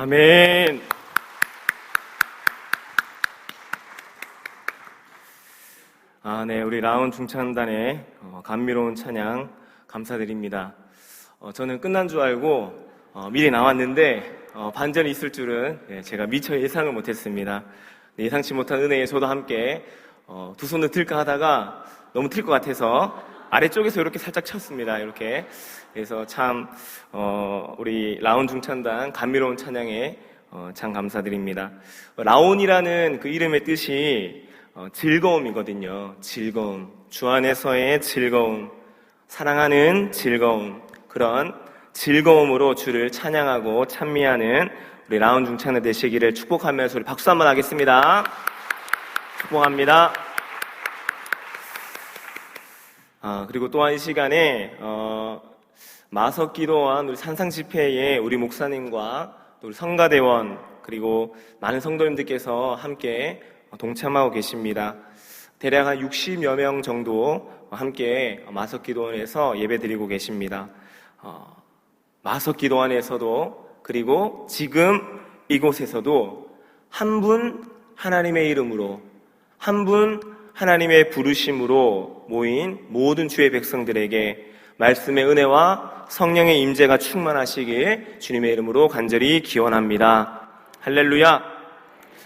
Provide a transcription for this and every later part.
아멘. 네, 우리 라온 중창단의 감미로운 찬양 감사드립니다. 저는 끝난 줄 알고 미리 나왔는데 반전이 있을 줄은 제가 미처 예상을 못했습니다. 예상치 못한 은혜에 저도 함께 두 손을 들까 하다가 너무 틀 것 같아서 아래쪽에서 이렇게 살짝 쳤습니다. 이렇게. 그래서 참 우리 라온 중창단 감미로운 찬양에 참 감사드립니다. 라온이라는 그 이름의 뜻이 즐거움이거든요. 즐거움, 주 안에서의 즐거움, 사랑하는 즐거움, 그런 즐거움으로 주를 찬양하고 찬미하는 우리 라온 중창단 되시기를 축복하면서 우리 박수 한번 하겠습니다. 축복합니다. 그리고 또한 이 시간에 마석기도원 우리 산상집회에 우리 목사님과 또 우리 성가대원 그리고 많은 성도님들께서 함께 동참하고 계십니다. 대략 한 60여 명 정도 함께 마석기도원에서 예배드리고 계십니다. 마석기도원에서도 그리고 지금 이곳에서도 한 분 하나님의 이름으로 한 분 하나님의 부르심으로 모인 모든 주의 백성들에게 말씀의 은혜와 성령의 임재가 충만하시길 주님의 이름으로 간절히 기원합니다. 할렐루야.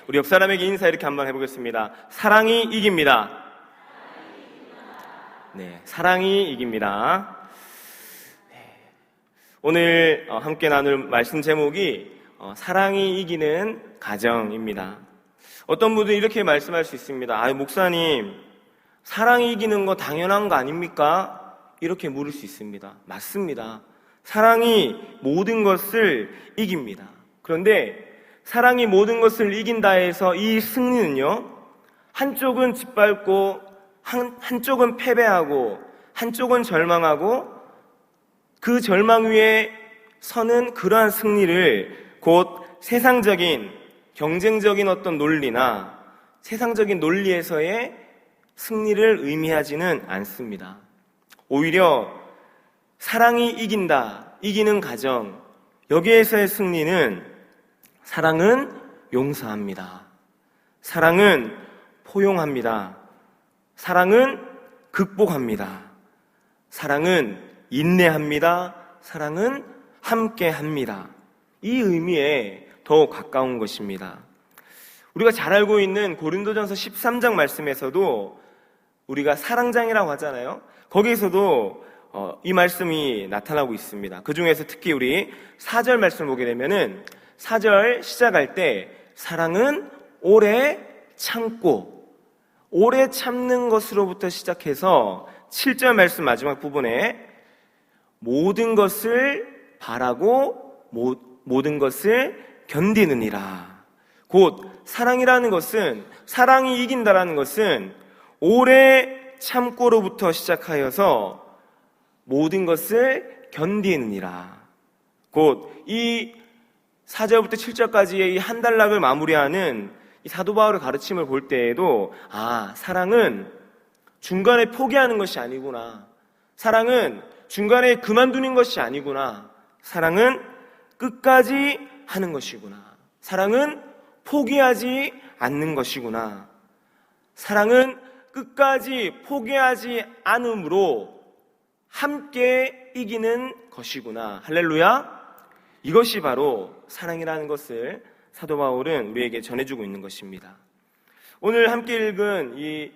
우리 옆 사람에게 인사 이렇게 한번 해보겠습니다. 사랑이 이깁니다. 네, 사랑이 이깁니다. 오늘 함께 나눌 말씀 제목이 사랑이 이기는 가정입니다. 어떤 분들이 이렇게 말씀할 수 있습니다. 목사님, 사랑이 이기는 거 당연한 거 아닙니까? 이렇게 물을 수 있습니다. 맞습니다. 사랑이 모든 것을 이깁니다. 그런데 사랑이 모든 것을 이긴다 해서 이 승리는요, 한쪽은 짓밟고 한쪽은 패배하고 한쪽은 절망하고 그 절망 위에 서는 그러한 승리를 곧 세상적인 경쟁적인 어떤 논리나 세상적인 논리에서의 승리를 의미하지는 않습니다. 오히려 사랑이 이긴다, 이기는 가정, 여기에서의 승리는 사랑은 용서합니다. 사랑은 포용합니다. 사랑은 극복합니다. 사랑은 인내합니다. 사랑은 함께합니다. 이 의미에 더욱 가까운 것입니다. 우리가 잘 알고 있는 고린도전서 13장 말씀에서도 우리가 사랑장이라고 하잖아요. 거기에서도 이 말씀이 나타나고 있습니다. 그 중에서 특히 우리 4절 말씀을 보게 되면은 4절 시작할 때 사랑은 오래 참고 오래 참는 것으로부터 시작해서 7절 말씀 마지막 부분에 모든 것을 바라고 모든 것을 견디느니라. 곧 사랑이라는 것은, 사랑이 이긴다라는 것은 오래 참고로부터 시작하여서 모든 것을 견디느니라. 곧 이 4절부터 7절까지의 이 한 단락을 마무리하는 이 사도 바울의 가르침을 볼 때에도 사랑은 중간에 포기하는 것이 아니구나. 사랑은 중간에 그만두는 것이 아니구나. 사랑은 끝까지 하는 것이구나. 사랑은 포기하지 않는 것이구나. 사랑은 끝까지 포기하지 않음으로 함께 이기는 것이구나. 할렐루야. 이것이 바로 사랑이라는 것을 사도 바울은 우리에게 전해주고 있는 것입니다. 오늘 함께 읽은 이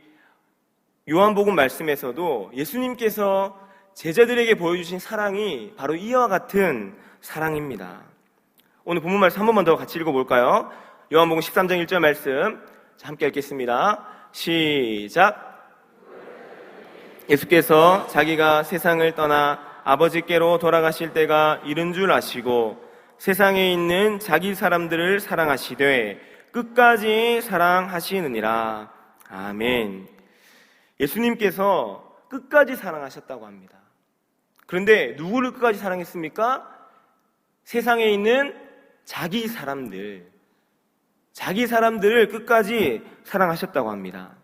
요한복음 말씀에서도 예수님께서 제자들에게 보여주신 사랑이 바로 이와 같은 사랑입니다. 오늘 본문 말씀 한 번만 더 같이 읽어볼까요? 요한복음 13장 1절 말씀 함께 읽겠습니다. 시작. 예수께서 자기가 세상을 떠나 아버지께로 돌아가실 때가 이른 줄 아시고 세상에 있는 자기 사람들을 사랑하시되 끝까지 사랑하시느니라. 아멘. 예수님께서 끝까지 사랑하셨다고 합니다. 그런데 누구를 끝까지 사랑했습니까? 세상에 있는 자기 사람들을 끝까지 사랑하셨다고 합니다.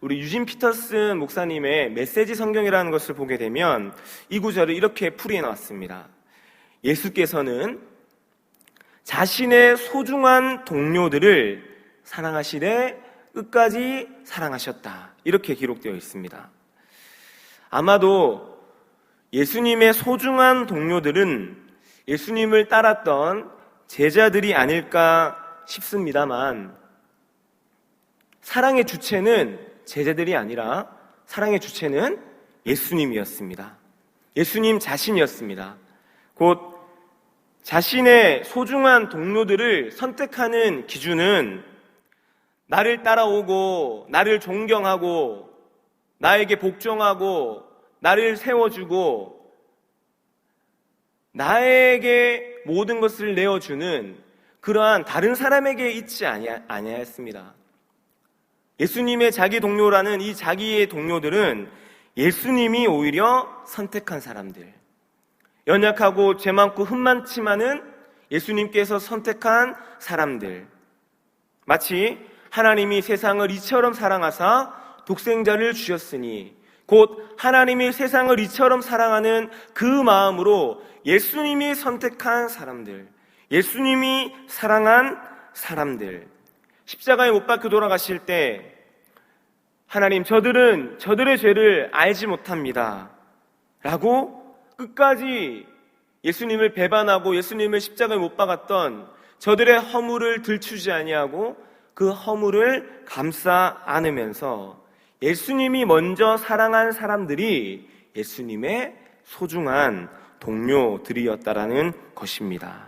우리 유진 피터슨 목사님의 메시지 성경이라는 것을 보게 되면 이 구절을 이렇게 풀이해 놨습니다. 예수께서는 자신의 소중한 동료들을 사랑하시되 끝까지 사랑하셨다. 이렇게 기록되어 있습니다. 아마도 예수님의 소중한 동료들은 예수님을 따랐던 제자들이 아닐까 싶습니다만, 사랑의 주체는 제자들이 아니라 사랑의 주체는 예수님이었습니다. 예수님 자신이었습니다. 곧 자신의 소중한 동료들을 선택하는 기준은 나를 따라오고 나를 존경하고 나에게 복종하고 나를 세워주고 나에게 모든 것을 내어주는 그러한 다른 사람에게 있지 아니하였습니다. 예수님의 자기 동료라는 이 자기의 동료들은 예수님이 오히려 선택한 사람들, 연약하고 죄 많고 흠 많지만은 예수님께서 선택한 사람들, 마치 하나님이 세상을 이처럼 사랑하사 독생자를 주셨으니 곧 하나님이 세상을 이처럼 사랑하는 그 마음으로 예수님이 선택한 사람들, 예수님이 사랑한 사람들, 십자가에 못 박혀 돌아가실 때 하나님, 저들은 저들의 죄를 알지 못합니다 라고 끝까지 예수님을 배반하고 예수님을 십자가에 못 박았던 저들의 허물을 들추지 아니하고 그 허물을 감싸 안으면서 예수님이 먼저 사랑한 사람들이 예수님의 소중한 동료들이었다라는 것입니다.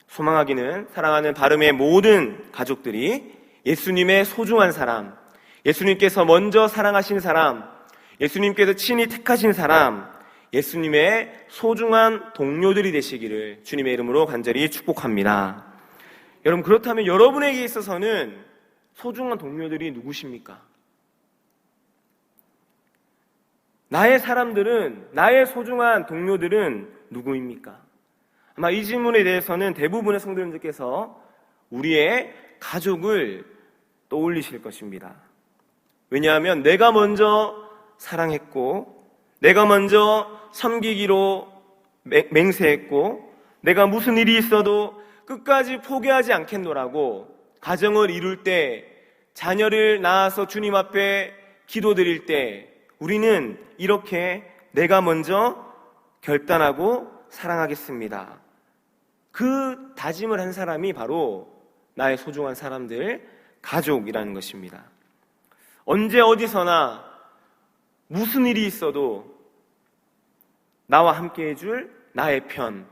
소망하기는 사랑하는 바름의 모든 가족들이 예수님의 소중한 사람, 예수님께서 먼저 사랑하신 사람, 예수님께서 친히 택하신 사람, 예수님의 소중한 동료들이 되시기를 주님의 이름으로 간절히 축복합니다. 여러분, 그렇다면 여러분에게 있어서는 소중한 동료들이 누구십니까? 나의 사람들은, 나의 소중한 동료들은 누구입니까? 아마 이 질문에 대해서는 대부분의 성도님들께서 우리의 가족을 떠올리실 것입니다. 왜냐하면 내가 먼저 사랑했고, 내가 먼저 섬기기로 맹세했고, 내가 무슨 일이 있어도 끝까지 포기하지 않겠노라고 가정을 이룰 때, 자녀를 낳아서 주님 앞에 기도드릴 때 우리는 이렇게 내가 먼저 결단하고 사랑하겠습니다. 그 다짐을 한 사람이 바로 나의 소중한 사람들, 가족이라는 것입니다. 언제 어디서나 무슨 일이 있어도 나와 함께 해줄 나의 편,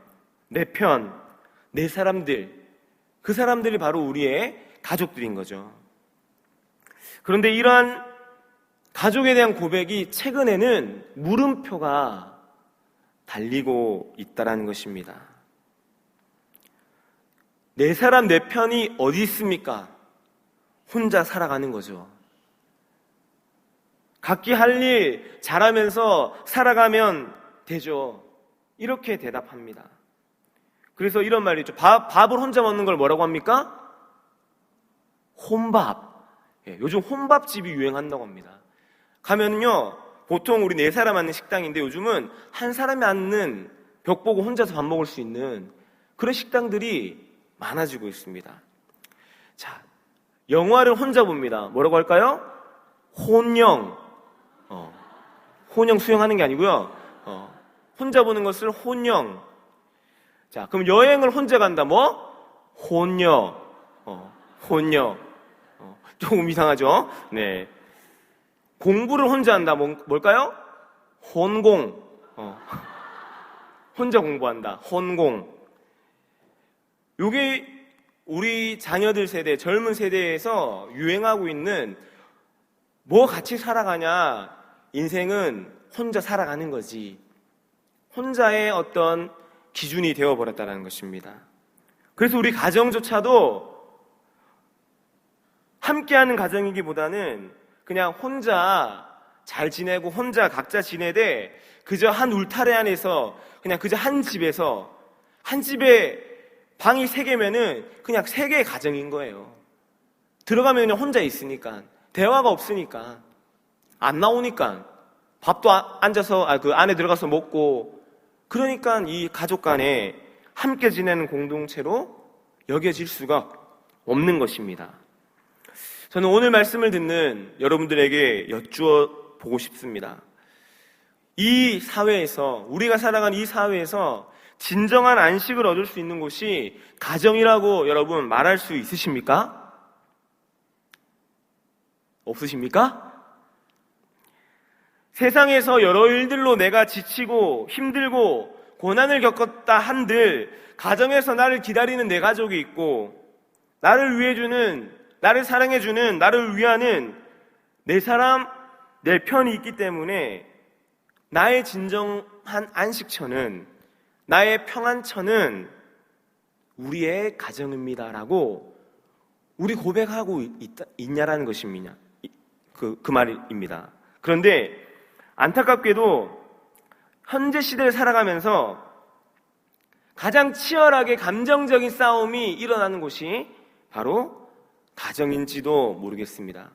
내 사람들, 그 사람들이 바로 우리의 가족들인 거죠. 그런데 이러한 가족에 대한 고백이 최근에는 물음표가 달리고 있다는 것입니다. 내 사람, 내 편이 어디 있습니까? 혼자 살아가는 거죠. 각기 할 일 잘하면서 살아가면 되죠. 이렇게 대답합니다. 그래서 이런 말이 있죠. 밥을 혼자 먹는 걸 뭐라고 합니까? 혼밥. 요즘 혼밥집이 유행한다고 합니다. 가면요, 보통 우리 4사람 앉는 식당인데 요즘은 한 사람이 앉는 벽 보고 혼자서 밥 먹을 수 있는 그런 식당들이 많아지고 있습니다. 자, 영화를 혼자 봅니다. 뭐라고 할까요? 혼영. 혼영 수영하는 게 아니고요. 혼자 보는 것을 혼영. 자, 그럼 여행을 혼자 간다. 뭐? 혼녀. 혼녀. 조금 이상하죠? 네. 공부를 혼자 한다. 뭘까요? 혼공. 혼자 공부한다. 혼공. 요게 우리 자녀들 세대, 젊은 세대에서 유행하고 있는 뭐 같이 살아가냐? 인생은 혼자 살아가는 거지. 혼자의 어떤 기준이 되어버렸다는 것입니다. 그래서 우리 가정조차도 함께하는 가정이기보다는 그냥 혼자 잘 지내고 혼자 각자 지내되 그저 한 울타리 안에서 그냥 그저 한 집에서 한 집에 방이 3개면은 그냥 3개의 가정인 거예요. 들어가면 그냥 혼자 있으니까 대화가 없으니까 안 나오니까 밥도 앉아서 그 안에 들어가서 먹고 그러니까 이 가족 간에 함께 지내는 공동체로 여겨질 수가 없는 것입니다. 저는 오늘 말씀을 듣는 여러분들에게 여쭈어 보고 싶습니다. 이 사회에서, 우리가 살아가는 이 사회에서 진정한 안식을 얻을 수 있는 곳이 가정이라고 여러분 말할 수 있으십니까? 없으십니까? 세상에서 여러 일들로 내가 지치고 힘들고 고난을 겪었다 한들 가정에서 나를 기다리는 내 가족이 있고 나를 위해주는, 나를 사랑해주는, 나를 위하는 내 사람, 내 편이 있기 때문에 나의 진정한 안식처는, 나의 평안처는 우리의 가정입니다라고 우리 고백하고 있냐라는 것입니다. 그 말입니다. 그런데 안타깝게도 현재 시대를 살아가면서 가장 치열하게 감정적인 싸움이 일어나는 곳이 바로 가정인지도 모르겠습니다.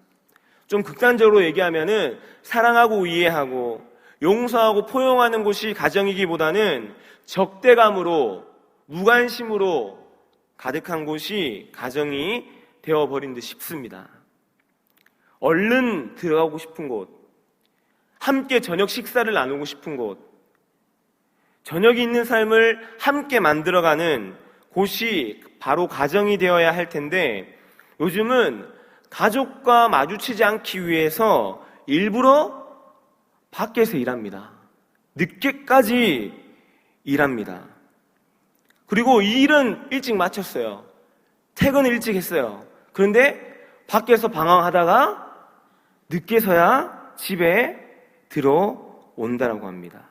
좀 극단적으로 얘기하면은 사랑하고 이해하고 용서하고 포용하는 곳이 가정이기보다는 적대감으로, 무관심으로 가득한 곳이 가정이 되어버린 듯 싶습니다. 얼른 들어가고 싶은 곳, 함께 저녁 식사를 나누고 싶은 곳, 저녁이 있는 삶을 함께 만들어가는 곳이 바로 가정이 되어야 할 텐데 요즘은 가족과 마주치지 않기 위해서 일부러 밖에서 일합니다. 늦게까지 일합니다. 그리고 이 일은 일찍 마쳤어요. 퇴근을 일찍 했어요. 그런데 밖에서 방황하다가 늦게서야 집에 들어온다라고 합니다.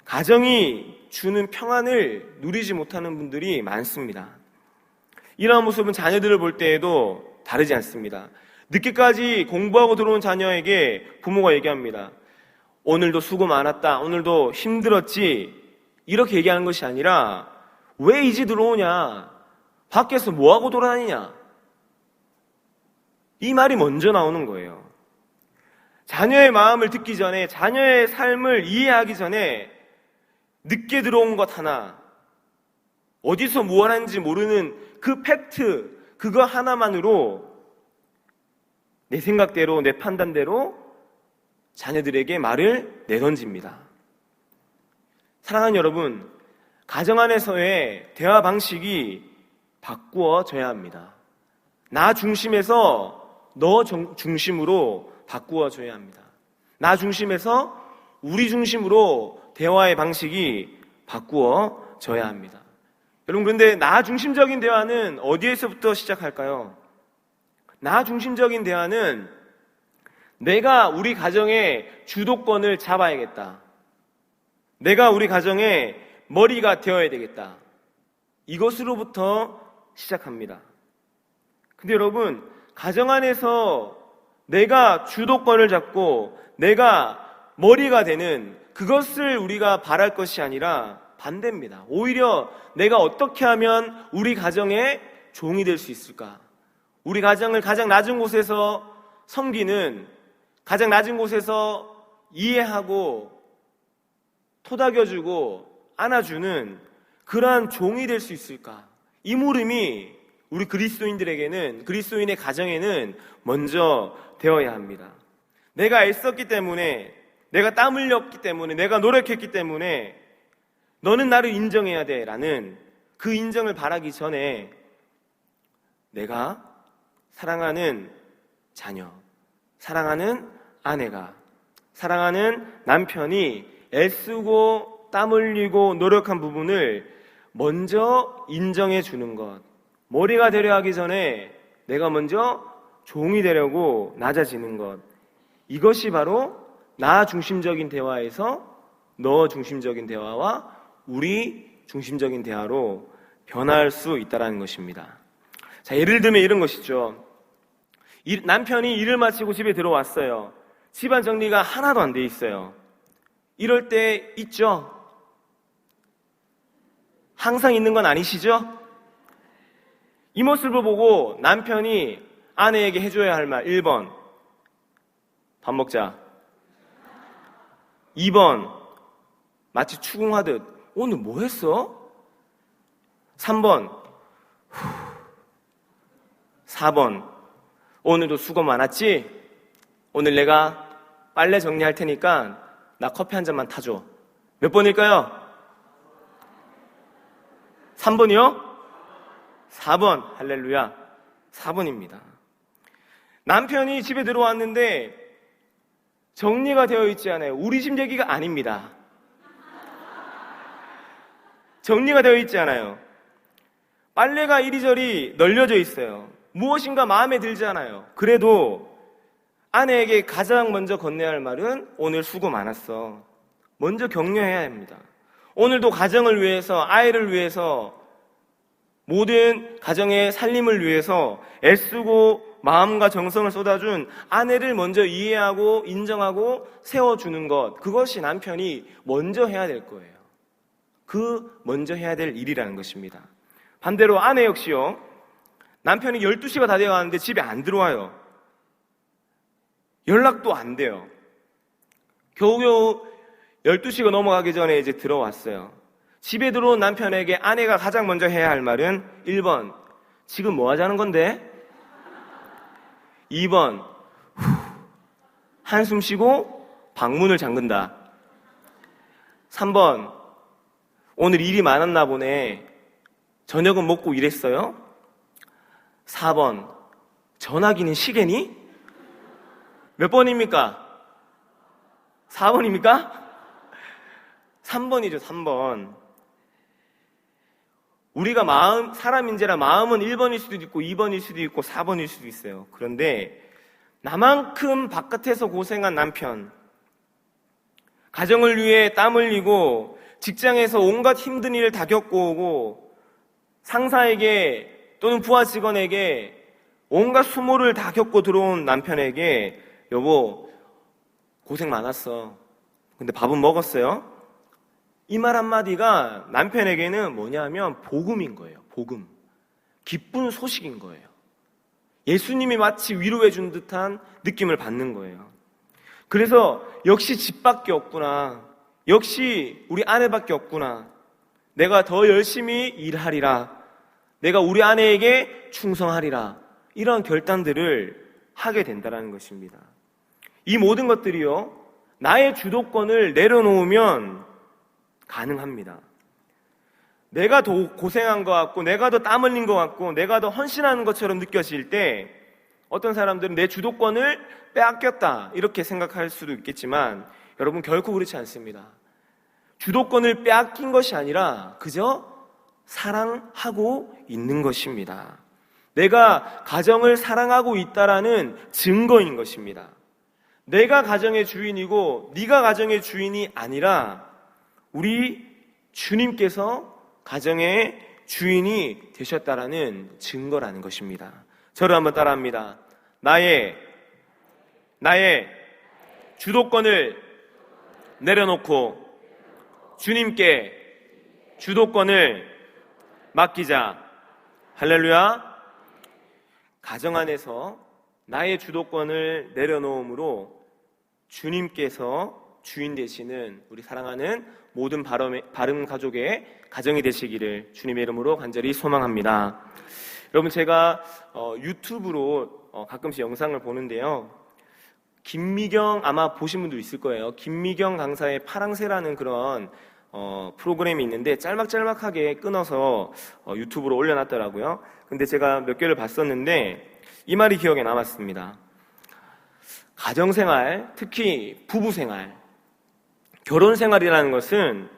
가정이 주는 평안을 누리지 못하는 분들이 많습니다. 이러한 모습은 자녀들을 볼 때에도 다르지 않습니다. 늦게까지 공부하고 들어온 자녀에게 부모가 얘기합니다. 오늘도 수고 많았다. 오늘도 힘들었지. 이렇게 얘기하는 것이 아니라 왜 이제 들어오냐? 밖에서 뭐하고 돌아다니냐? 이 말이 먼저 나오는 거예요. 자녀의 마음을 듣기 전에, 자녀의 삶을 이해하기 전에 늦게 들어온 것 하나, 어디서 무엇 하는지 모르는 그 팩트, 그거 하나만으로 내 생각대로, 내 판단대로 자녀들에게 말을 내던집니다. 사랑하는 여러분, 가정 안에서의 대화 방식이 바꾸어져야 합니다. 나 중심에서 너 중심으로 바꾸어져야 합니다. 나 중심에서 우리 중심으로 대화의 방식이 바꾸어져야 합니다. 여러분, 그런데 나 중심적인 대화는 어디에서부터 시작할까요? 나 중심적인 대화는 내가 우리 가정의 주도권을 잡아야겠다. 내가 우리 가정의 머리가 되어야 되겠다. 이것으로부터 시작합니다. 근데 여러분, 가정 안에서 내가 주도권을 잡고 내가 머리가 되는 그것을 우리가 바랄 것이 아니라 반대입니다. 오히려 내가 어떻게 하면 우리 가정의 종이 될 수 있을까? 우리 가정을 가장 낮은 곳에서 섬기는, 가장 낮은 곳에서 이해하고 토닥여주고 안아주는 그러한 종이 될 수 있을까? 이 물음이 우리 그리스도인들에게는, 그리스도인의 가정에는 먼저 되어야 합니다. 내가 애썼기 때문에, 내가 땀 흘렸기 때문에, 내가 노력했기 때문에 너는 나를 인정해야 돼 라는 그 인정을 바라기 전에 내가 사랑하는 자녀, 사랑하는 아내가, 사랑하는 남편이 애쓰고 땀 흘리고 노력한 부분을 먼저 인정해 주는 것, 머리가 되려 하기 전에 내가 먼저 종이 되려고 낮아지는 것, 이것이 바로 나 중심적인 대화에서 너 중심적인 대화와 우리 중심적인 대화로 변할 수 있다는 것입니다. 자, 예를 들면 이런 것이죠. 남편이 일을 마치고 집에 들어왔어요. 집안 정리가 하나도 안 돼 있어요. 이럴 때 있죠? 항상 있는 건 아니시죠? 이 모습을 보고 남편이 아내에게 해줘야 할 말 1번, 밥 먹자. 2번, 마치 추궁하듯 오늘 뭐 했어? 3번, 4번, 오늘도 수고 많았지? 오늘 내가 빨래 정리할 테니까 나 커피 한 잔만 타줘. 몇 번일까요? 3번이요? 4번, 할렐루야. 4번입니다. 남편이 집에 들어왔는데 정리가 되어 있지 않아요. 우리 집 얘기가 아닙니다. 정리가 되어 있지 않아요. 빨래가 이리저리 널려져 있어요. 무엇인가 마음에 들지 않아요. 그래도 아내에게 가장 먼저 건네야 할 말은 오늘 수고 많았어. 먼저 격려해야 합니다. 오늘도 가정을 위해서, 아이를 위해서, 모든 가정의 살림을 위해서 애쓰고 마음과 정성을 쏟아준 아내를 먼저 이해하고 인정하고 세워주는 것, 그것이 남편이 먼저 해야 될 거예요. 그 먼저 해야 될 일이라는 것입니다. 반대로 아내 역시요, 남편이 12시가 다 되어가는데 집에 안 들어와요. 연락도 안 돼요. 겨우겨우 12시가 넘어가기 전에 이제 들어왔어요. 집에 들어온 남편에게 아내가 가장 먼저 해야 할 말은 1번, 지금 뭐 하자는 건데? 2번, 한숨 쉬고 방문을 잠근다. 3번, 오늘 일이 많았나 보네. 저녁은 먹고 일했어요? 4번, 전화기는 시계니? 몇 번입니까? 4번입니까? 3번이죠, 3번. 우리가 사람인지라 마음은 1번일 수도 있고 2번일 수도 있고 4번일 수도 있어요. 그런데 나만큼 바깥에서 고생한 남편, 가정을 위해 땀 흘리고 직장에서 온갖 힘든 일을 다 겪고 오고 상사에게 또는 부하 직원에게 온갖 수모를 다 겪고 들어온 남편에게 여보, 고생 많았어. 근데 밥은 먹었어요? 이 말 한마디가 남편에게는 뭐냐면 복음인 거예요. 복음. 기쁜 소식인 거예요. 예수님이 마치 위로해 준 듯한 느낌을 받는 거예요. 그래서 역시 집밖에 없구나. 역시 우리 아내밖에 없구나. 내가 더 열심히 일하리라. 내가 우리 아내에게 충성하리라. 이런 결단들을 하게 된다는 것입니다. 이 모든 것들이요, 나의 주도권을 내려놓으면 가능합니다. 내가 더 고생한 것 같고 내가 더 땀 흘린 것 같고 내가 더 헌신하는 것처럼 느껴질 때 어떤 사람들은 내 주도권을 빼앗겼다 이렇게 생각할 수도 있겠지만 여러분, 결코 그렇지 않습니다. 주도권을 빼앗긴 것이 아니라 그저 사랑하고 있는 것입니다. 내가 가정을 사랑하고 있다라는 증거인 것입니다. 내가 가정의 주인이고 네가 가정의 주인이 아니라 우리 주님께서 가정의 주인이 되셨다라는 증거라는 것입니다. 저를 한번 따라합니다. 나의 주도권을 내려놓고 주님께 주도권을 맡기자. 할렐루야. 가정 안에서 나의 주도권을 내려놓음으로 주님께서 주인 되시는 우리 사랑하는 모든 바름 가족의 가정이 되시기를 주님의 이름으로 간절히 소망합니다. 여러분, 제가 유튜브로 가끔씩 영상을 보는데요, 김미경, 아마 보신 분도 있을 거예요. 김미경 강사의 파랑새라는 그런 프로그램이 있는데 짤막짤막하게 끊어서 유튜브로 올려놨더라고요. 근데 제가 몇 개를 봤었는데 이 말이 기억에 남았습니다. 가정생활, 특히 부부생활, 결혼생활이라는 것은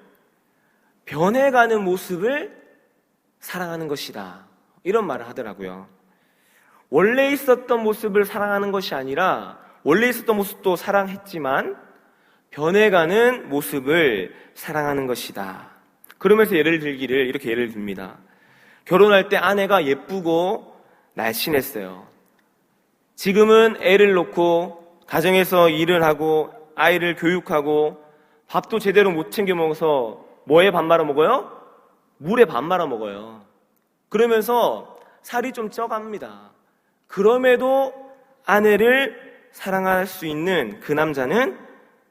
변해가는 모습을 사랑하는 것이다, 이런 말을 하더라고요. 원래 있었던 모습을 사랑하는 것이 아니라 원래 있었던 모습도 사랑했지만 변해가는 모습을 사랑하는 것이다. 그러면서 이렇게 예를 듭니다. 결혼할 때 아내가 예쁘고 날씬했어요. 지금은 애를 놓고 가정에서 일을 하고 아이를 교육하고 밥도 제대로 못 챙겨 먹어서 뭐에 밥 말아 먹어요? 물에 밥 말아 먹어요. 그러면서 살이 좀 쪄갑니다. 그럼에도 아내를 사랑할 수 있는 그 남자는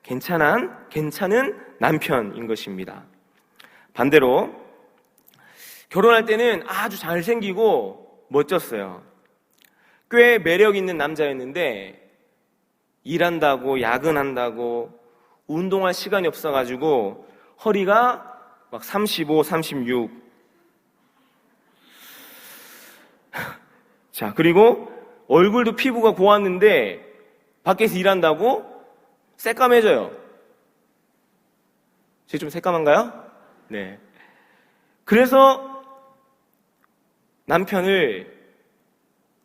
괜찮은 남편인 것입니다. 반대로 결혼할 때는 아주 잘생기고 멋졌어요. 꽤 매력 있는 남자였는데 일한다고 야근한다고 운동할 시간이 없어가지고 허리가 막 35, 36. 자, 그리고 얼굴도 피부가 고왔는데 밖에서 일한다고 새까매져요. 제 좀 새까만가요? 네. 그래서 남편을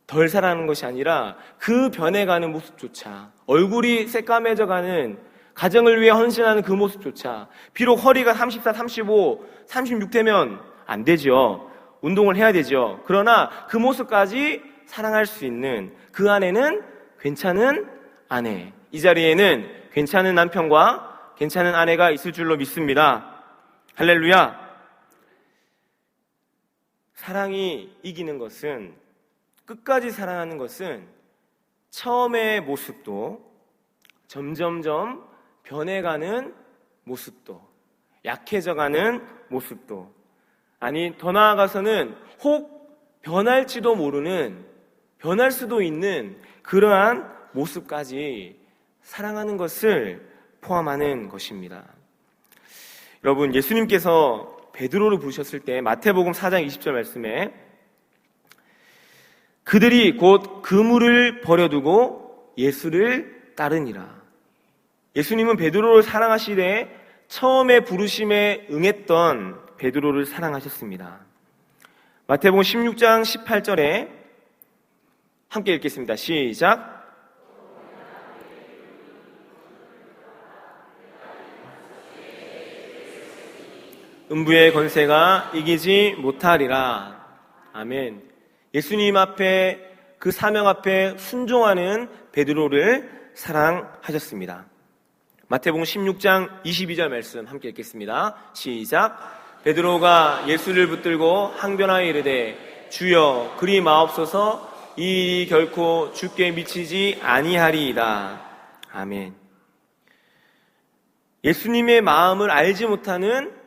덜 사랑하는 것이 아니라 그 변해가는 모습조차, 얼굴이 새까매져가는, 가정을 위해 헌신하는 그 모습조차, 비록 허리가 34, 35, 36 되면 안 되죠. 운동을 해야 되죠. 그러나 그 모습까지 사랑할 수 있는 그 안에는 괜찮은 아내, 이 자리에는 괜찮은 남편과 괜찮은 아내가 있을 줄로 믿습니다. 할렐루야. 사랑이 이기는 것은, 끝까지 사랑하는 것은 처음의 모습도 점점점 변해가는 모습도, 약해져가는 모습도, 아니 더 나아가서는 혹 변할지도 모르는, 변할 수도 있는 그러한 모습까지 사랑하는 것을 포함하는 것입니다. 여러분, 예수님께서 베드로를 부르셨을 때 마태복음 4장 20절 말씀에 그들이 곧 그물을 버려두고 예수를 따르니라. 예수님은 베드로를 사랑하시되 처음에 부르심에 응했던 베드로를 사랑하셨습니다. 마태복음 16장 18절에 함께 읽겠습니다. 시작. 음부의 권세가 이기지 못하리라. 아멘. 예수님 앞에, 그 사명 앞에 순종하는 베드로를 사랑하셨습니다. 마태복음 16장 22절 말씀 함께 읽겠습니다. 시작. 베드로가 예수를 붙들고 항변하여 이르되 주여 그리 마옵소서, 이 일이 결코 주께 미치지 아니하리이다. 아멘. 예수님의 마음을 알지 못하는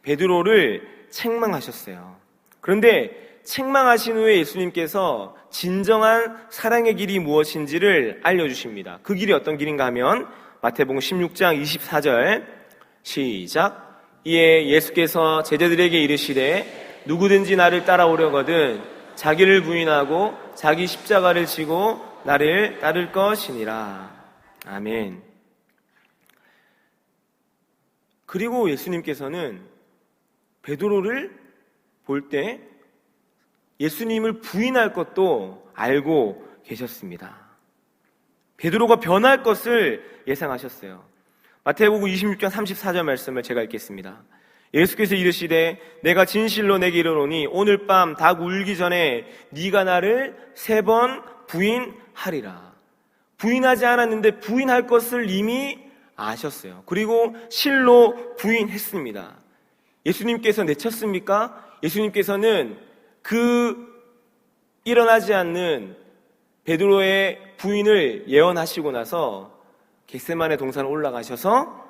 베드로를 책망하셨어요. 그런데 책망하신 후에 예수님께서 진정한 사랑의 길이 무엇인지를 알려주십니다. 그 길이 어떤 길인가 하면 마태복음 16장 24절 시작. 이에 예수께서 제자들에게 이르시되 누구든지 나를 따라오려거든 자기를 부인하고 자기 십자가를 지고 나를 따를 것이니라. 아멘. 그리고 예수님께서는 베드로를 볼 때 예수님을 부인할 것도 알고 계셨습니다. 베드로가 변할 것을 예상하셨어요. 마태복음 26장 34절 말씀을 제가 읽겠습니다. 예수께서 이르시되 내가 진실로 내게 이르노니 오늘 밤 닭 울기 전에 네가 나를 3번 부인하리라. 부인하지 않았는데 부인할 것을 이미 아셨어요. 그리고 실로 부인했습니다. 예수님께서 내쳤습니까? 예수님께서는 그 일어나지 않는 베드로의 부인을 예언하시고 나서 겟세마네 동산에 올라가셔서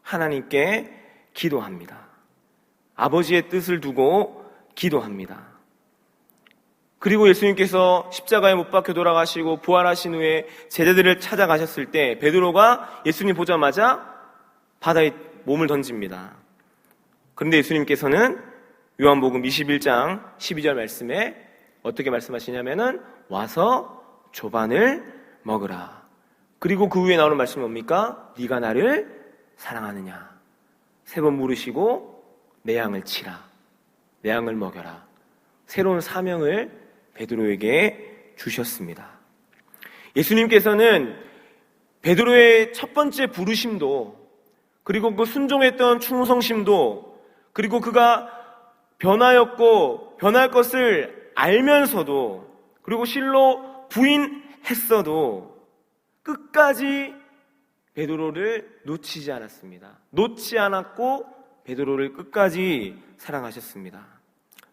하나님께 기도합니다. 아버지의 뜻을 두고 기도합니다. 그리고 예수님께서 십자가에 못 박혀 돌아가시고 부활하신 후에 제자들을 찾아가셨을 때 베드로가 예수님 보자마자 바다에 몸을 던집니다. 그런데 예수님께서는 요한복음 21장 12절 말씀에 어떻게 말씀하시냐면은 와서 조반을 먹으라. 그리고 그 후에 나오는 말씀이 뭡니까? 네가 나를 사랑하느냐? 3번 물으시고 내 양을 치라. 내 양을 먹여라. 새로운 사명을 베드로에게 주셨습니다. 예수님께서는 베드로의 첫 번째 부르심도, 그리고 그 순종했던 충성심도, 그리고 그가 변하였고 변할 것을 알면서도, 그리고 실로 부인했어도 끝까지 베드로를 놓치지 않았습니다. 놓지 않았고 베드로를 끝까지 사랑하셨습니다.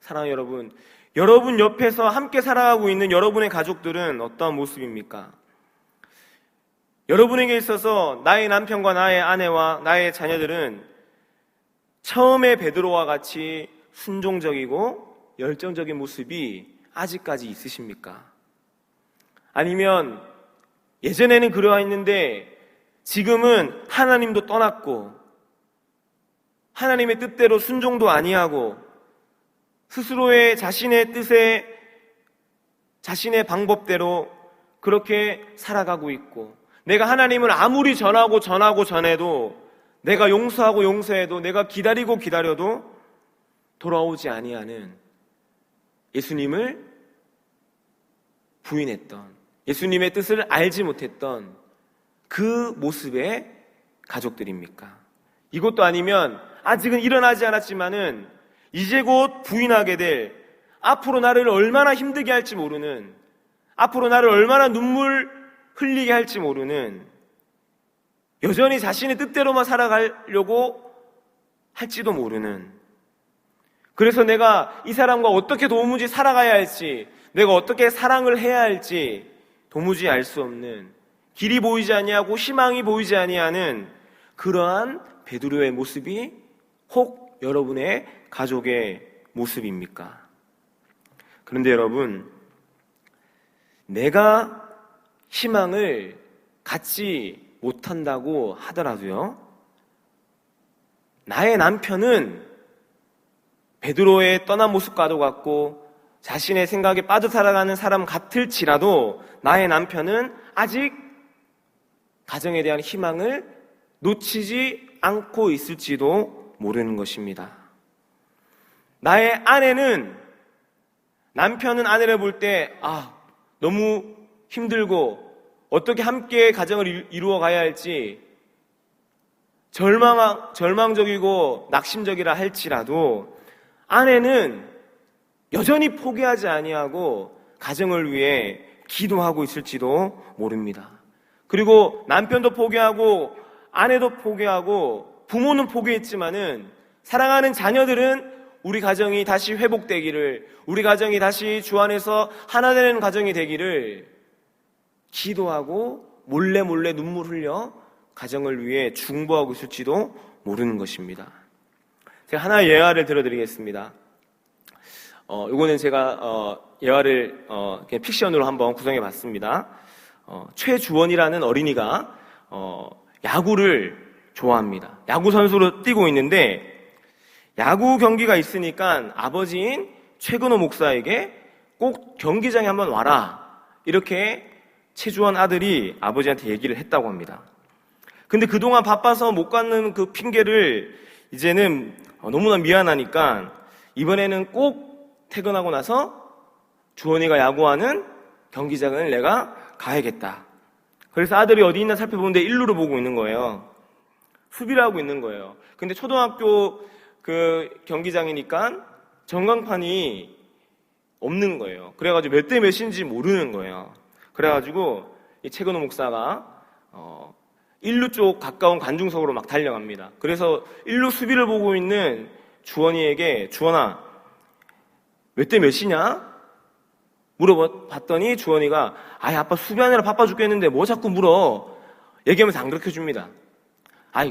사랑하는 여러분, 여러분 옆에서 함께 살아가고 있는 여러분의 가족들은 어떠한 모습입니까? 여러분에게 있어서 나의 남편과 나의 아내와 나의 자녀들은 처음에 베드로와 같이 순종적이고 열정적인 모습이 아직까지 있으십니까? 아니면 예전에는 그러했는데 지금은 하나님도 떠났고 하나님의 뜻대로 순종도 아니하고 스스로의 자신의 뜻에 자신의 방법대로 그렇게 살아가고 있고, 내가 하나님을 아무리 전해도 내가 용서하고 용서해도, 내가 기다리고 기다려도 돌아오지 아니하는 예수님을 부인했던, 예수님의 뜻을 알지 못했던 그 모습의 가족들입니까? 이것도 아니면 아직은 일어나지 않았지만은 이제 곧 부인하게 될, 앞으로 나를 얼마나 힘들게 할지 모르는, 앞으로 나를 얼마나 눈물 흘리게 할지 모르는, 여전히 자신의 뜻대로만 살아가려고 할지도 모르는, 그래서 내가 이 사람과 어떻게 도무지 살아가야 할지, 내가 어떻게 사랑을 해야 할지 도무지 알 수 없는, 길이 보이지 아니하고 희망이 보이지 아니하는 그러한 베드로의 모습이 혹 여러분의 가족의 모습입니까? 그런데 여러분, 내가 희망을 갖지 못한다고 하더라도요, 나의 남편은 베드로의 떠난 모습과도 같고 자신의 생각에 빠져 살아가는 사람 같을지라도 나의 남편은 아직 가정에 대한 희망을 놓치지 않고 있을지도 모르는 것입니다. 나의 아내는, 남편은 아내를 볼 때 너무 힘들고 어떻게 함께 가정을 이루어 가야 할지 절망적이고 낙심적이라 할지라도 아내는 여전히 포기하지 아니하고 가정을 위해 기도하고 있을지도 모릅니다. 그리고 남편도 포기하고 아내도 포기하고 부모는 포기했지만은 사랑하는 자녀들은 우리 가정이 다시 회복되기를, 우리 가정이 다시 주 안에서 하나 되는 가정이 되기를 기도하고 몰래 눈물 흘려 가정을 위해 중보하고 있을지도 모르는 것입니다. 제가 하나의 예화를 들어드리겠습니다. 이거는 제가 예화를 그냥 픽션으로 한번 구성해 봤습니다. 최주원이라는 어린이가 야구를 좋아합니다. 야구 선수로 뛰고 있는데 야구 경기가 있으니까 아버지인 최근호 목사에게 꼭 경기장에 한번 와라, 이렇게 최주원 아들이 아버지한테 얘기를 했다고 합니다. 근데 그동안 바빠서 못 가는 그 핑계를 이제는 너무나 미안하니까 이번에는 꼭 퇴근하고 나서 주원이가 야구하는 경기장을 내가 가야겠다. 그래서 아들이 어디 있나 살펴보는데 일루를 보고 있는 거예요. 수비를 하고 있는 거예요. 근데 초등학교 그 경기장이니까 전광판이 없는 거예요. 그래가지고 몇 대 몇인지 모르는 거예요. 그래가지고 이 최근호 목사가 일루 쪽 가까운 관중석으로 막 달려갑니다. 그래서 일루 수비를 보고 있는 주원이에게, 주원아, 몇 대 몇이냐? 물어봤더니 주원이가, 아빠 수비하느라 바빠 죽겠는데 뭐 자꾸 물어? 얘기하면서 안 가르쳐줍니다.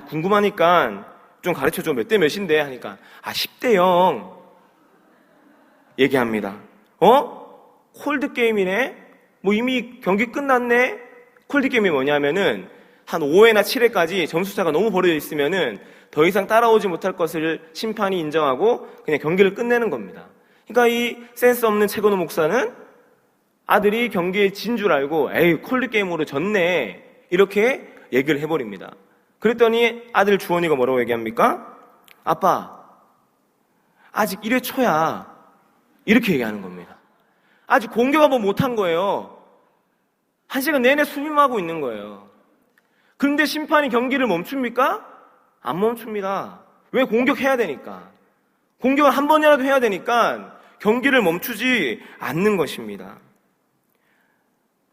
궁금하니까 좀 가르쳐줘. 몇 대 몇인데? 하니까 10대 0 얘기합니다. 콜드 게임이네? 뭐 이미 경기 끝났네? 콜드 게임이 뭐냐면은 한 5회나 7회까지 점수차가 너무 벌어져 있으면은 더 이상 따라오지 못할 것을 심판이 인정하고 그냥 경기를 끝내는 겁니다. 그러니까 이 센스 없는 최근호 목사는 아들이 경기에 진 줄 알고 콜드 게임으로 졌네, 이렇게 얘기를 해버립니다. 그랬더니 아들 주원이가 뭐라고 얘기합니까? 아빠, 아직 1회 초야, 이렇게 얘기하는 겁니다. 아직 공격 한번 못한 거예요. 1시간 내내 수비만 하고 있는 거예요. 그런데 심판이 경기를 멈춥니까? 안 멈춥니다. 왜? 공격해야 되니까. 공격을 한 번이라도 해야 되니까 경기를 멈추지 않는 것입니다.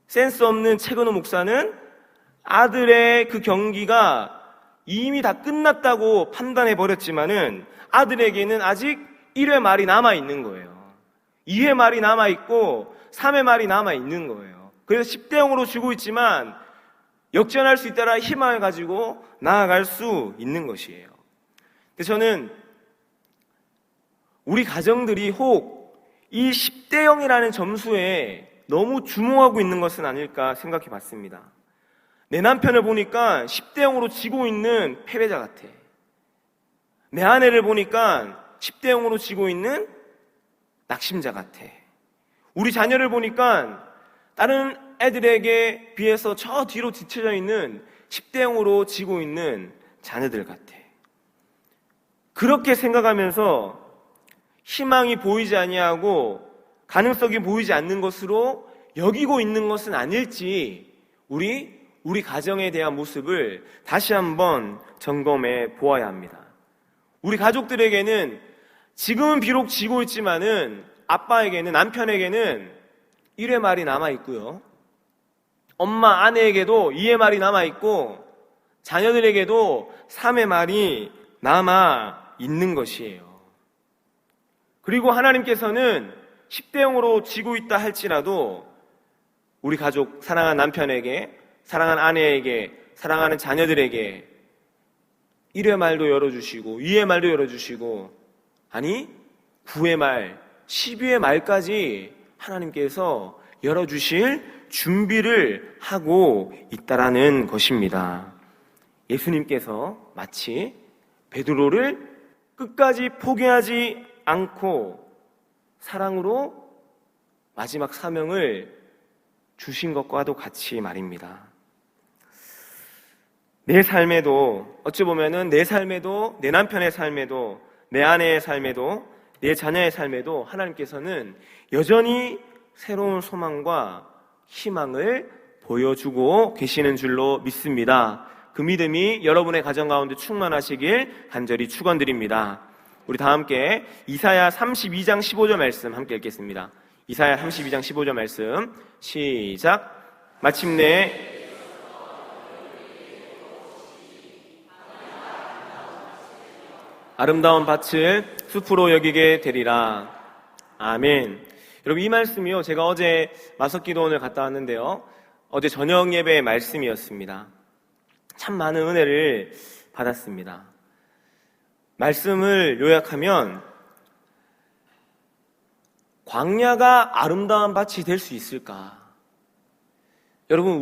센스 없는 최근호 목사는 아들의 그 경기가 이미 다 끝났다고 판단해 버렸지만은 아들에게는 아직 1회 말이 남아 있는 거예요. 2회 말이 남아 있고 3회 말이 남아 있는 거예요. 그래서 10대 0으로 지고 있지만 역전할 수 있다라 희망을 가지고 나아갈 수 있는 것이에요. 근데 저는 우리 가정들이 혹 이 10대 0이라는 점수에 너무 주목하고 있는 것은 아닐까 생각해 봤습니다. 내 남편을 보니까 10대 0으로 지고 있는 패배자 같아. 내 아내를 보니까 10대 0으로 지고 있는 낙심자 같아. 우리 자녀를 보니까 다른 애들에게 비해서 저 뒤로 뒤쳐져 있는 10대 0으로 지고 있는 자녀들 같아. 그렇게 생각하면서 희망이 보이지 아니하고 가능성이 보이지 않는 것으로 여기고 있는 것은 아닐지 우리 가정에 대한 모습을 다시 한번 점검해 보아야 합니다. 우리 가족들에게는 지금은 비록 지고 있지만은 아빠에게는, 남편에게는 1의 말이 남아있고요. 엄마, 아내에게도 2의 말이 남아있고 자녀들에게도 3의 말이 남아있는 것이에요. 그리고 하나님께서는 10대 0으로 지고 있다 할지라도 우리 가족, 사랑하는 남편에게, 사랑하는 아내에게, 사랑하는 자녀들에게 1의 말도 열어주시고 2의 말도 열어주시고 아니 9의 말, 12의 말까지 하나님께서 열어주실 준비를 하고 있다라는 것입니다. 예수님께서 마치 베드로를 끝까지 포기하지 않고 사랑으로 마지막 사명을 주신 것과도 같이 말입니다. 내 삶에도 어찌 보면은 내 삶에도, 내 남편의 삶에도, 내 아내의 삶에도, 내 자녀의 삶에도 하나님께서는 여전히 새로운 소망과 희망을 보여주고 계시는 줄로 믿습니다. 그 믿음이 여러분의 가정 가운데 충만하시길 간절히 축원드립니다. 우리 다 함께 이사야 32장 15절 말씀 함께 읽겠습니다. 이사야 32장 15절 말씀 시작. 마침내 아름다운 밭을 숲으로 여기게 되리라. 아멘. 여러분, 이 말씀이요, 제가 어제 마석기도원을 갔다 왔는데요, 어제 저녁 예배의 말씀이었습니다. 참 많은 은혜를 받았습니다. 말씀을 요약하면 광야가 아름다운 밭이 될 수 있을까? 여러분,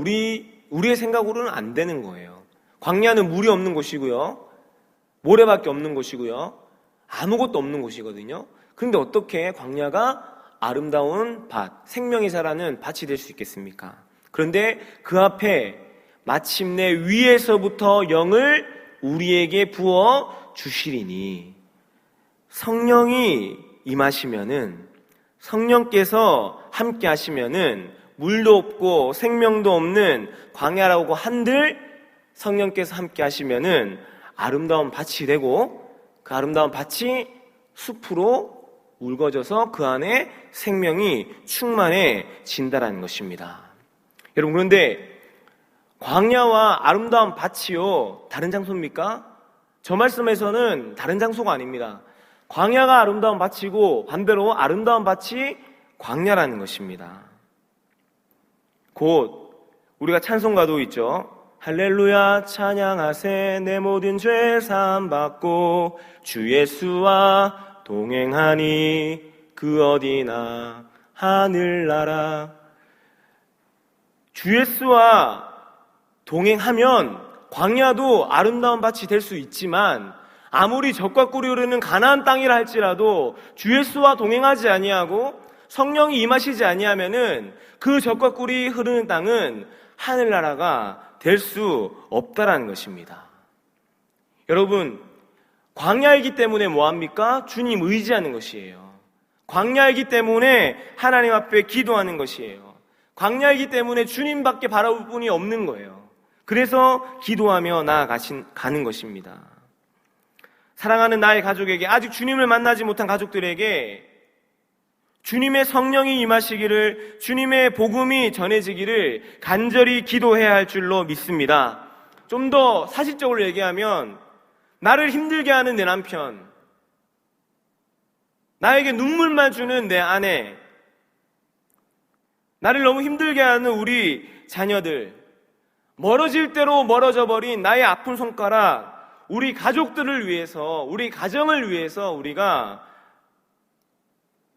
우리의 생각으로는 안 되는 거예요. 광야는 물이 없는 곳이고요, 모래밖에 없는 곳이고요, 아무것도 없는 곳이거든요. 그런데 어떻게 광야가 아름다운 밭, 생명이 자라는 밭이 될 수 있겠습니까? 그런데 그 앞에 마침내 위에서부터 영을 우리에게 부어 주시리니, 성령이 임하시면은, 성령께서 함께 하시면은 물도 없고 생명도 없는 광야라고 한들 성령께서 함께 하시면은 아름다운 밭이 되고, 그 아름다운 밭이 숲으로 울거져서 그 안에 생명이 충만해진다라는 것입니다. 여러분, 그런데 광야와 아름다운 밭이요, 다른 장소입니까? 저 말씀에서는 다른 장소가 아닙니다. 광야가 아름다운 밭이고 반대로 아름다운 밭이 광야라는 것입니다. 곧 우리가 찬송가도 있죠. 할렐루야 찬양하세 내 모든 죄 사함 받고 주 예수와 동행하니 그 어디나 하늘나라. 주 예수와 동행하면 광야도 아름다운 밭이 될 수 있지만, 아무리 적과 꿀이 흐르는 가나안 땅이라 할지라도 주 예수와 동행하지 아니하고 성령이 임하시지 아니하면은 그 적과 꿀이 흐르는 땅은 하늘나라가 될 수 없다라는 것입니다. 여러분, 광야이기 때문에 뭐합니까? 주님 의지하는 것이에요. 광야이기 때문에 하나님 앞에 기도하는 것이에요. 광야이기 때문에 주님밖에 바라볼 분이 없는 거예요. 그래서 기도하며 나아가는 것입니다. 사랑하는 나의 가족에게, 아직 주님을 만나지 못한 가족들에게 주님의 성령이 임하시기를, 주님의 복음이 전해지기를 간절히 기도해야 할 줄로 믿습니다. 좀 더 사실적으로 얘기하면, 나를 힘들게 하는 내 남편, 나에게 눈물만 주는 내 아내, 나를 너무 힘들게 하는 우리 자녀들, 멀어질 대로 멀어져 버린 나의 아픈 손가락, 우리 가족들을 위해서, 우리 가정을 위해서 우리가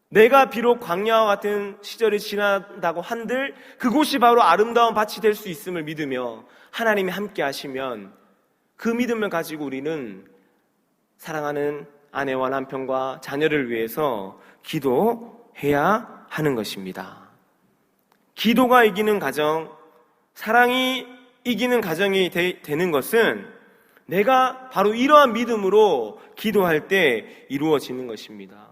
내가 비록 광야와 같은 시절이 지나다고 한들 그곳이 바로 아름다운 밭이 될 수 있음을 믿으며 하나님이 함께 하시면 그 믿음을 가지고 우리는 사랑하는 아내와 남편과 자녀를 위해서 기도해야 하는 것입니다. 기도가 이기는 가정, 사랑이 이기는 가정이 되는 것은 내가 바로 이러한 믿음으로 기도할 때 이루어지는 것입니다.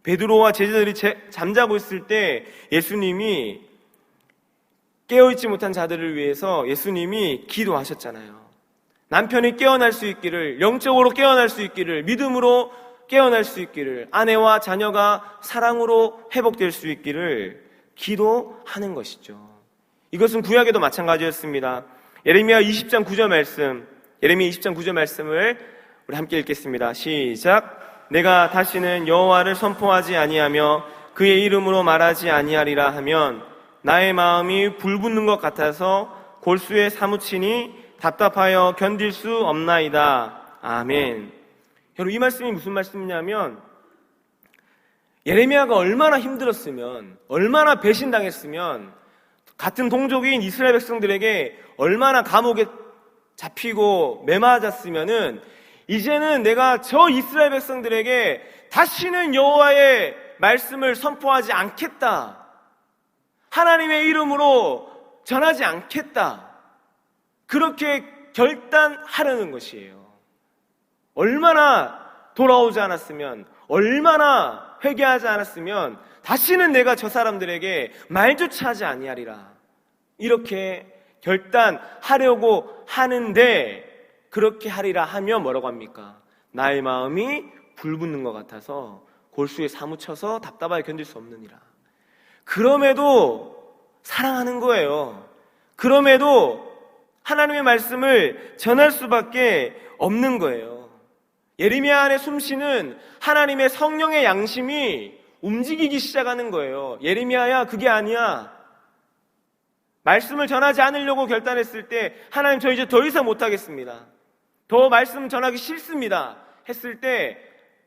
베드로와 제자들이 잠자고 있을 때 예수님이 깨어있지 못한 자들을 위해서 예수님이 기도하셨잖아요. 남편이 깨어날 수 있기를, 영적으로 깨어날 수 있기를, 믿음으로 깨어날 수 있기를, 아내와 자녀가 사랑으로 회복될 수 있기를 기도하는 것이죠. 이것은 구약에도 마찬가지였습니다. 예레미야 20장 9절 말씀을 우리 함께 읽겠습니다. 시작. 내가 다시는 여호와를 선포하지 아니하며 그의 이름으로 말하지 아니하리라 하면 나의 마음이 불붙는 것 같아서 골수에 사무치니 답답하여 견딜 수 없나이다. 아멘. 여러분, 이 말씀이 무슨 말씀이냐면 예레미야가 얼마나 힘들었으면, 얼마나 배신당했으면, 같은 동족인 이스라엘 백성들에게 얼마나 감옥에 잡히고 매맞았으면은 이제는 내가 저 이스라엘 백성들에게 다시는 여호와의 말씀을 선포하지 않겠다, 하나님의 이름으로 전하지 않겠다, 그렇게 결단하려는 것이에요. 얼마나 돌아오지 않았으면, 얼마나 회개하지 않았으면 다시는 내가 저 사람들에게 말조차 하지 아니하리라, 이렇게 결단하려고 하는데, 그렇게 하리라 하며 뭐라고 합니까? 나의 마음이 불붙는 것 같아서 골수에 사무쳐서 답답하게 견딜 수 없느니라. 그럼에도 사랑하는 거예요. 그럼에도 하나님의 말씀을 전할 수밖에 없는 거예요. 예레미야 안에 숨쉬는 하나님의 성령의 양심이 움직이기 시작하는 거예요. 예레미야야, 그게 아니야. 말씀을 전하지 않으려고 결단했을 때 하나님, 저 이제 더 이상 못하겠습니다, 더 말씀 전하기 싫습니다 했을 때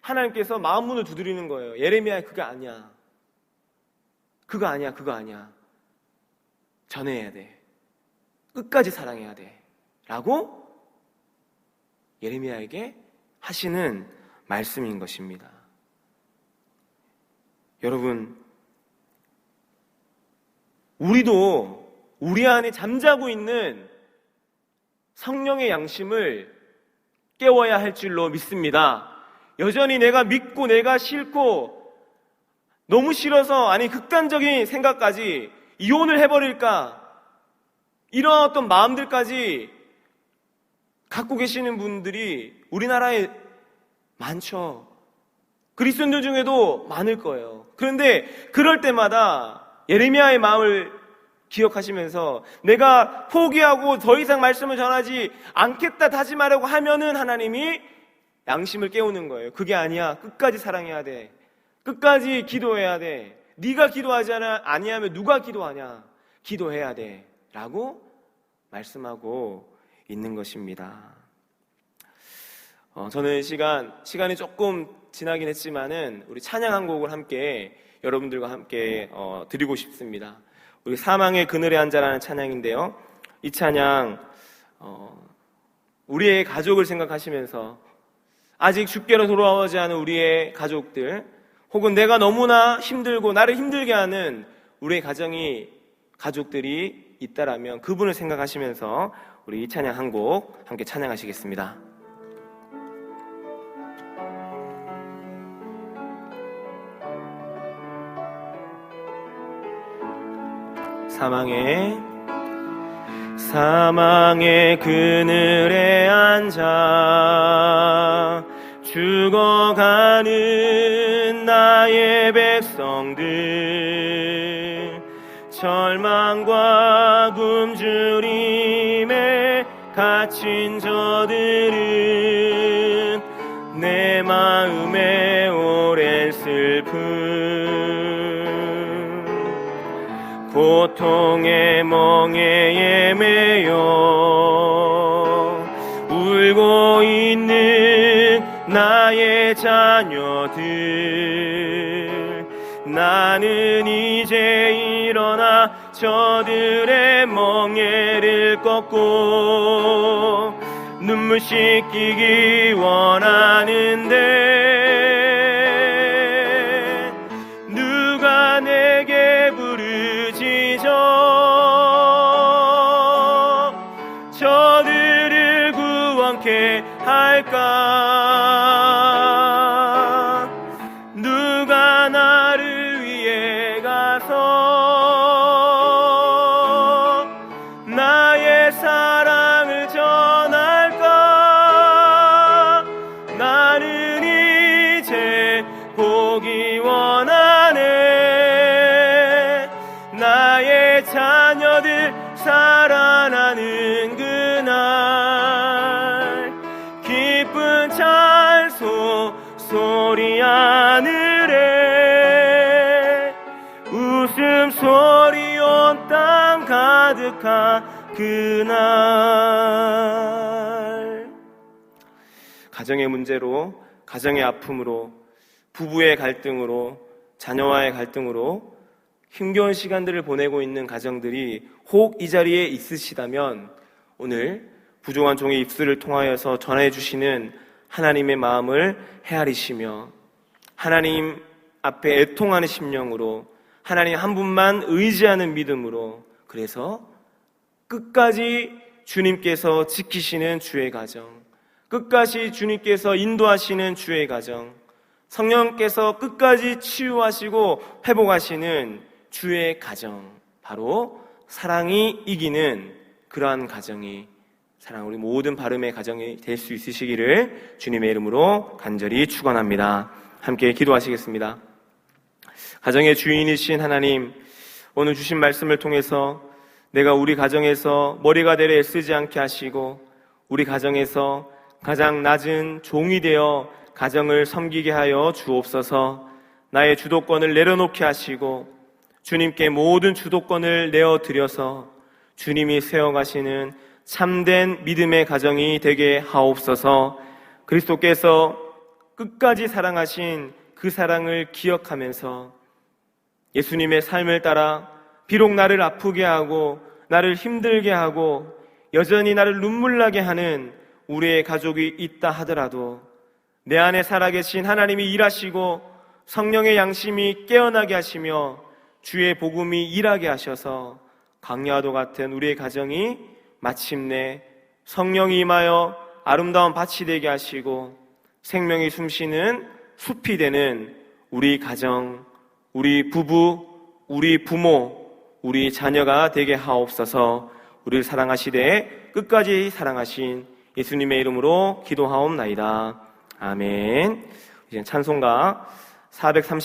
하나님께서 마음문을 두드리는 거예요. 예레미야, 그거 아니야. 그거 아니야. 그거 아니야. 전해야 돼. 끝까지 사랑해야 돼. 라고 예레미야에게 하시는 말씀인 것입니다. 여러분, 우리도 우리 안에 잠자고 있는 성령의 양심을 깨워야 할 줄로 믿습니다. 여전히 내가 믿고 내가 싫고 너무 싫어서, 아니 극단적인 생각까지 이혼을 해버릴까, 이런 어떤 마음들까지 갖고 계시는 분들이 우리나라에 많죠. 그리스도인들 중에도 많을 거예요. 그런데 그럴 때마다 예레미야의 마음을 기억하시면서 내가 포기하고 더 이상 말씀을 전하지 않겠다 다짐하려고 하면은 하나님이 양심을 깨우는 거예요. 그게 아니야. 끝까지 사랑해야 돼. 끝까지 기도해야 돼. 네가 기도하지 아니하면 누가 기도하냐. 기도해야 돼. 라고 말씀하고 있는 것입니다. 저는 시간이 조금 지나긴 했지만은 우리 찬양 한 곡을 함께 여러분들과 함께 드리고 싶습니다. 우리 사망의 그늘에 앉아라는 찬양인데요. 이 찬양 우리의 가족을 생각하시면서 아직 주께로 돌아오지 않은 우리의 가족들, 혹은 내가 너무나 힘들고 나를 힘들게 하는 우리의 가족들이 있다라면 그분을 생각하시면서 우리 이 찬양 한 곡 함께 찬양하시겠습니다. 사망의 그늘에 앉아 죽어가는 나의 백성들, 절망과 굶주림에 갇힌 저들은 내 마음에 오랜 슬픔, 고통의 멍에에 매여 울고 있는 나의 자녀들, 나는 이제 일어나 저들의 멍에를 꺾고 눈물 씻기기 원하는데 누가 내게 부르짖어 저들을 구원케 할까? 누가 나를 위해 가서 나의 사랑을 전할까? 나는 이제 보기 원하네. 나의 자녀들 살아나는 그날 기쁜 찬송 소리 하늘에 웃음소리 온 땅 가득한 그날. 가정의 문제로, 가정의 아픔으로, 부부의 갈등으로, 자녀와의 갈등으로 힘겨운 시간들을 보내고 있는 가정들이 혹 이 자리에 있으시다면 오늘 부족한 종의 입술을 통하여서 전해주시는 하나님의 마음을 헤아리시며 하나님 앞에 애통하는 심령으로 하나님 한 분만 의지하는 믿음으로 그래서 끝까지 주님께서 지키시는 주의 가정, 끝까지 주님께서 인도하시는 주의 가정, 성령께서 끝까지 치유하시고 회복하시는 주의 가정, 바로 사랑이 이기는 그러한 가정이 사랑 우리 모든 바름의 가정이 될 수 있으시기를 주님의 이름으로 간절히 축원합니다. 함께 기도하시겠습니다. 가정의 주인이신 하나님, 오늘 주신 말씀을 통해서 내가 우리 가정에서 머리가 되려 애쓰지 않게 하시고 우리 가정에서 가장 낮은 종이 되어 가정을 섬기게 하여 주옵소서. 나의 주도권을 내려놓게 하시고 주님께 모든 주도권을 내어드려서 주님이 세워가시는 참된 믿음의 가정이 되게 하옵소서. 그리스도께서 끝까지 사랑하신 그 사랑을 기억하면서 예수님의 삶을 따라 비록 나를 아프게 하고 나를 힘들게 하고 여전히 나를 눈물나게 하는 우리의 가족이 있다 하더라도 내 안에 살아계신 하나님이 일하시고 성령의 양심이 깨어나게 하시며 주의 복음이 일하게 하셔서 광야도 같은 우리의 가정이 마침내 성령이 임하여 아름다운 밭이 되게 하시고 생명이 숨쉬는 숲이 되는 우리 가정, 우리 부부, 우리 부모, 우리 자녀가 되게 하옵소서. 우리를 사랑하시되 끝까지 사랑하신 예수님의 이름으로 기도하옵나이다. 아멘. 이제 찬송가 435